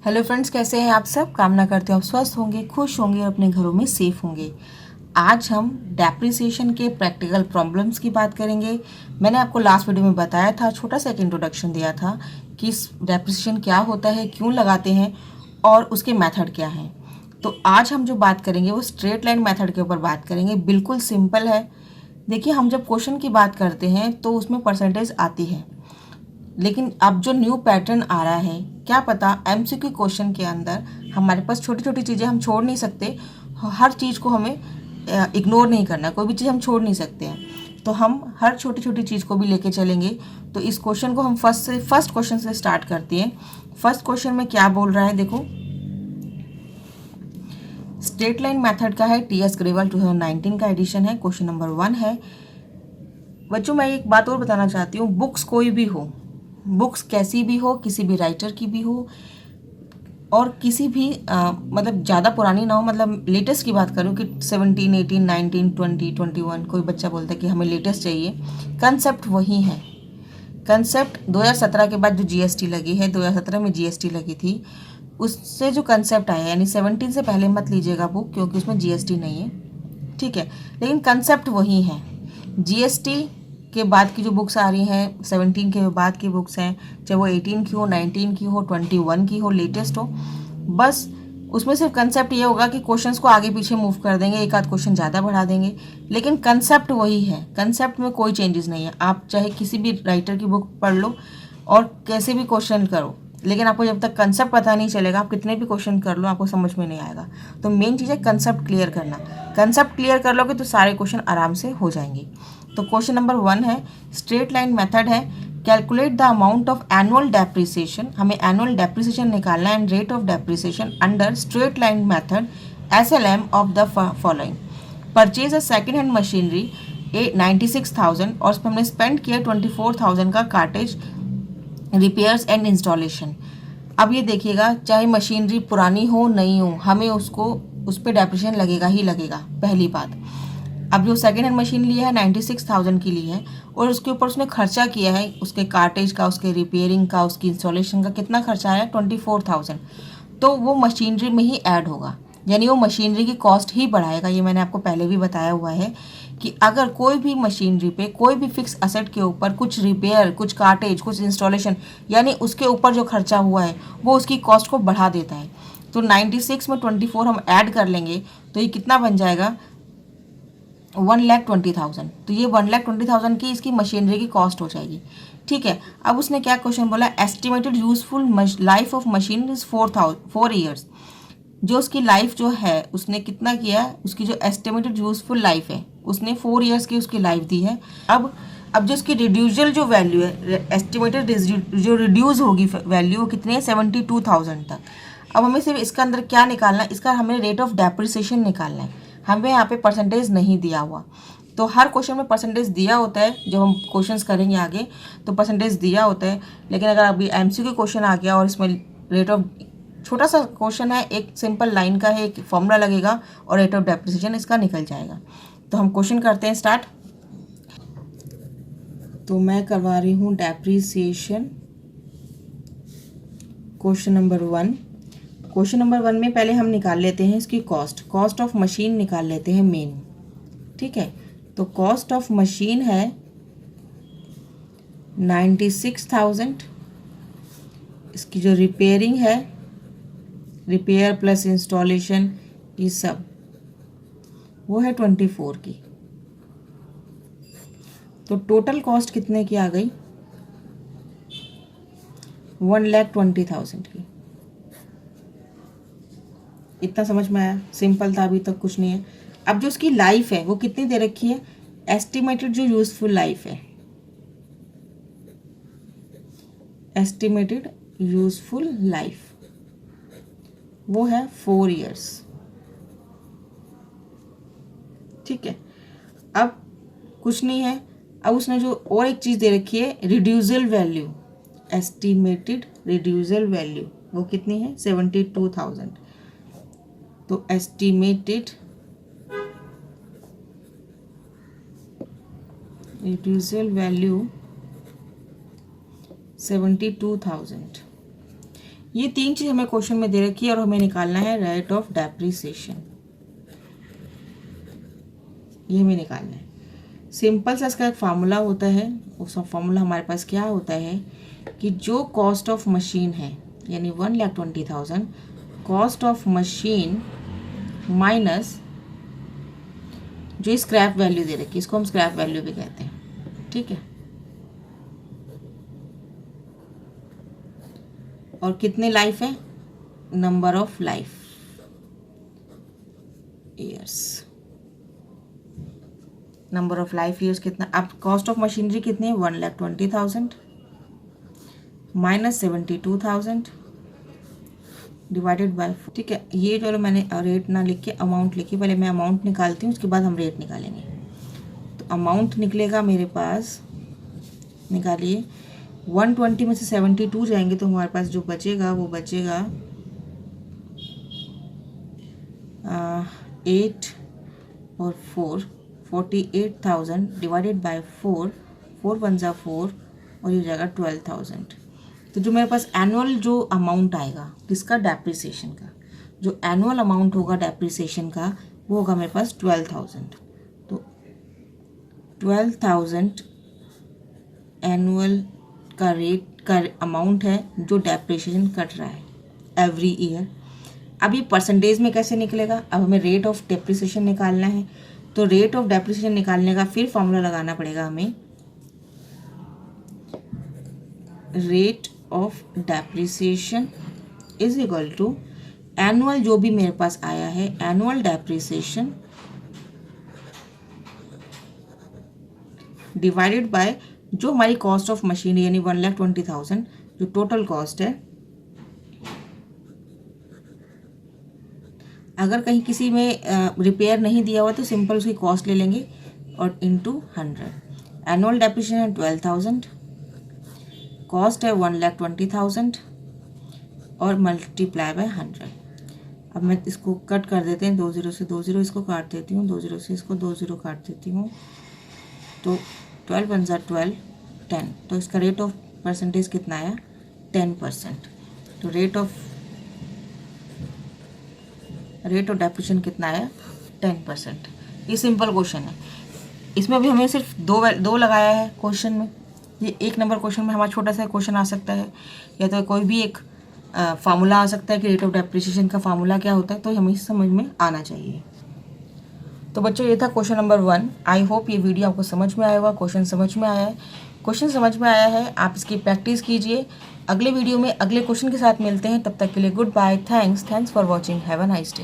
Hello friends, कैसे हैं आप सब। कामना करते हो आप स्वस्थ होंगे, खुश होंगे और अपने घरों में सेफ होंगे। आज हम डेप्रिसिएशन के प्रैक्टिकल प्रॉब्लम्स की बात करेंगे। मैंने आपको लास्ट वीडियो में बताया था, छोटा सा एक इंट्रोडक्शन दिया था कि डेप्रिसिएशन क्या होता है, क्यों लगाते हैं और उसके मेथड क्या हैं। तो आज हम जो बात करेंगे वो स्ट्रेट लाइन मेथड के ऊपर बात करेंगे। बिल्कुल सिंपल है। देखिए, हम जब क्वेश्चन की बात करते हैं तो उसमें परसेंटेज आती है, लेकिन अब जो न्यू पैटर्न आ रहा है, क्या पता एमसीक्यू क्वेश्चन के अंदर हमारे पास छोटी छोटी चीज़ें हम छोड़ नहीं सकते। हर चीज़ को हमें इग्नोर नहीं करना, कोई भी चीज़ हम छोड़ नहीं सकते हैं। तो हम हर छोटी छोटी चीज़ को भी लेके चलेंगे। तो इस क्वेश्चन को हम फर्स्ट क्वेश्चन से स्टार्ट करते हैं। फर्स्ट क्वेश्चन में क्या बोल रहा है, देखो। स्ट्रेट लाइन मेथड का है, टीएस ग्रेवाल 2019 का एडिशन है। क्वेश्चन नंबर 1 है। बच्चों, मैं एक बात और बताना चाहती हूँ, बुक्स कोई भी हो, बुक्स कैसी भी हो, किसी भी राइटर की भी हो और किसी भी मतलब ज़्यादा पुरानी ना हो, मतलब लेटेस्ट की बात करूँ कि 17, 18, 19, 20, 21, कोई बच्चा बोलता है कि हमें लेटेस्ट चाहिए, कंसेप्ट वही है। कंसेप्ट 2017 के बाद जो जीएसटी लगी है, 2017 में जीएसटी लगी थी, उससे जो कंसेप्ट आया, यानी 17 से पहले मत लीजिएगा बुक, क्योंकि उसमें जीएसटी नहीं है, ठीक है। लेकिन कंसेप्ट वही है। जीएसटी के बाद की जो बुक्स आ रही हैं, 17 के बाद की बुक्स हैं, चाहे वो 18 की हो, 19 की हो, 21 की हो, लेटेस्ट हो, बस उसमें सिर्फ कंसेप्ट ये होगा कि क्वेश्चंस को आगे पीछे मूव कर देंगे, एक आध क्वेश्चन ज़्यादा बढ़ा देंगे, लेकिन कंसेप्ट वही है। कंसेप्ट में कोई चेंजेस नहीं है। आप चाहे किसी भी राइटर की बुक पढ़ लो और कैसे भी क्वेश्चन करो, लेकिन आपको जब तक कंसेप्ट पता नहीं चलेगा, आप कितने भी क्वेश्चन कर लो, आपको समझ में नहीं आएगा। तो मेन चीज़ है कंसेप्ट क्लियर करना। कंसेप्ट क्लियर कर लोगे तो सारे क्वेश्चन आराम से हो जाएंगे। तो क्वेश्चन नंबर 1 है, स्ट्रेट लाइन मेथड है। Calculate the amount of annual depreciation, हमें एनुअल डेप्रिसिएशन निकालना है, and rate of depreciation under straight line method SLM of the following. Purchase a second hand machinery 96,000 और उसमें हमने स्पेंड किया 24,000 का कार्टेज रिपेयर्स एंड इंस्टॉलेशन। अब ये देखिएगा, चाहे मशीनरी पुरानी हो नई हो, हमें उसको उस पर डेप्रिसिएशन लगेगा ही लगेगा, पहली बात। अब जो सेकेंड हैंड मशीन लिया है 96,000 की ली है और उसके ऊपर उसने खर्चा किया है, उसके कार्टेज का, उसके रिपेयरिंग का, उसकी इंस्टॉलेशन का कितना खर्चा आया, 24,000। तो वो मशीनरी में ही ऐड होगा, यानी वो मशीनरी की कॉस्ट ही बढ़ाएगा। ये मैंने आपको पहले भी बताया हुआ है कि अगर कोई भी मशीनरी पे, कोई भी फिक्स असेट के ऊपर कुछ रिपेयर, कुछ कार्टेज, कुछ इंस्टॉलेशन, यानी उसके ऊपर जो खर्चा हुआ है वो उसकी कॉस्ट को बढ़ा देता है। तो 96 में 24 हम ऐड कर लेंगे तो ये कितना बन जाएगा, 1,20,000। तो ये 1,20,000 की इसकी मशीनरी की कॉस्ट हो जाएगी, ठीक है। अब उसने क्या क्वेश्चन बोला, estimated useful life of machine is 4 years. जो उसकी लाइफ जो है, उसने कितना किया है, उसकी जो एस्टिमेटेड यूजफुल लाइफ है उसने 4 ईयर्स की उसकी लाइफ दी है। अब जो उसकी रिड्यूजल जो वैल्यू है, एस्टिमेटेड जो रिड्यूस होगी वैल्यू, वो कितनी है, 72,000 तक। अब हमें सिर्फ इसका अंदर क्या निकालना है, इसका हमें रेट ऑफ डेप्रिसिएशन निकालना है। हमें यहाँ पे परसेंटेज नहीं दिया हुआ, तो हर क्वेश्चन में परसेंटेज दिया होता है। जब हम क्वेश्चंस करेंगे आगे तो परसेंटेज दिया होता है, लेकिन अगर अभी एमसीक्यू क्वेश्चन आ गया और इसमें रेट ऑफ, छोटा सा क्वेश्चन है, एक सिंपल लाइन का है, एक फॉर्मूला लगेगा और रेट ऑफ डेप्रिसिएशन इसका निकल जाएगा। तो हम क्वेश्चन करते हैं स्टार्ट। तो मैं करवा रही हूँ depreciation question number 1। Question number 1 में पहले हम निकाल लेते हैं इसकी कॉस्ट ऑफ मशीन निकाल लेते हैं मेन, ठीक है। तो कॉस्ट ऑफ मशीन है 96,000। इसकी जो रिपेयरिंग है, रिपेयर प्लस इंस्टॉलेशन, ये सब वो है 24 की। तो टोटल कॉस्ट कितने की आ गई, 1,20,000 की। इतना समझ में आया, सिंपल था, अभी तक कुछ नहीं है। अब जो उसकी लाइफ है वो कितनी दे रखी है, एस्टिमेटेड जो यूजफुल लाइफ है, एस्टिमेटेड यूजफुल लाइफ वो है 4 ईयर्स, ठीक है। अब कुछ नहीं है। अब उसने जो और एक चीज़ दे रखी है, रिड्यूजल वैल्यू, एस्टिमेटेड रिड्यूजल वैल्यू वो कितनी है, 72,000। तो एस्टिमेटेड रिड्यूजल वैल्यू 72,000। ये 3 चीज़ हमें क्वेश्चन में दे रखी है और हमें निकालना है रेट ऑफ डेप्रिसिएशन, ये हमें निकालना है। सिंपल सा इसका एक फार्मूला होता है, उस फार्मूला हमारे पास क्या होता है कि जो कॉस्ट ऑफ मशीन है यानी 1,20,000 कॉस्ट ऑफ मशीन माइनस जो स्क्रैप वैल्यू दे रखी है, इसको हम स्क्रैप वैल्यू भी कहते हैं, ठीक है। और कितने लाइफ है, number of life years, number of life years कितना। अब कॉस्ट ऑफ मशीनरी कितनी है, 1,20,000 माइनस 72,000 डिवाइडेड बाय, ठीक है। ये जो मैंने रेट ना लिख के अमाउंट लिखी, पहले मैं अमाउंट निकालती हूँ उसके बाद हम रेट निकालेंगे। तो अमाउंट निकलेगा मेरे पास, निकालिए, 120 में से 72 जाएंगे तो हमारे पास जो बचेगा वो बचेगा 8 और 4, 48,000 डिवाइडेड बाय 4, 4 × 4 और ये जाएगा 12,000। तो जो मेरे पास एनुअल जो अमाउंट आएगा किसका, डेप्रिसिएशन का, जो एनुअल अमाउंट होगा डेप्रिसिएशन का वो होगा मेरे पास 12,000। तो 12,000 एनुअल का रेट का अमाउंट है जो डेप्रिसिएशन कट रहा है एवरी ईयर। अब ये परसेंटेज में कैसे निकलेगा, अब हमें रेट ऑफ डेप्रिसिएशन निकालना है। तो रेट ऑफ डेप्रिसिएशन निकालने का फिर फॉर्मूला लगाना पड़ेगा हमें, rate of depreciation is equal to annual जो भी मेरे पास आया है, एनुअल डेप्रिसिएशन डिवाइडेड बाय जो हमारी कॉस्ट ऑफ मशीन यानी 1,20,000 जो टोटल कॉस्ट है। अगर कहीं किसी में रिपेयर नहीं दिया हुआ तो सिंपल उसकी कॉस्ट ले लेंगे और इंटू 100। एनुअल डेप्रिसिएशन है 12,000, कॉस्ट है 1,20,000 और मल्टीप्लाई बाय 100। अब मैं इसको कट कर देते हैं, 2 0 से 2 0 इसको काट देती हूँ, 2 0 से इसको 2 0 काट देती हूँ, तो 12 × 12 10। तो इसका रेट ऑफ परसेंटेज कितना आया, 10%। तो रेट ऑफ डेप्रिसिएशन कितना आया, 10%। ये सिंपल क्वेश्चन है, इसमें भी हमें सिर्फ दो लगाया है क्वेश्चन में। ये 1 नंबर क्वेश्चन में हमारा छोटा सा क्वेश्चन आ सकता है, या तो कोई भी एक फार्मूला आ सकता है कि रेट ऑफ डेप्रिसिएशन का फार्मूला क्या होता है, तो हमें समझ में आना चाहिए। तो बच्चों ये था क्वेश्चन नंबर 1। आई होप ये वीडियो आपको समझ में आया होगा, क्वेश्चन समझ में आया है। क्वेश्चन समझ में आया है, आप इसकी प्रैक्टिस कीजिए। अगले वीडियो में अगले क्वेश्चन के साथ मिलते हैं, तब तक के लिए goodbye, thanks for watching, have a nice day.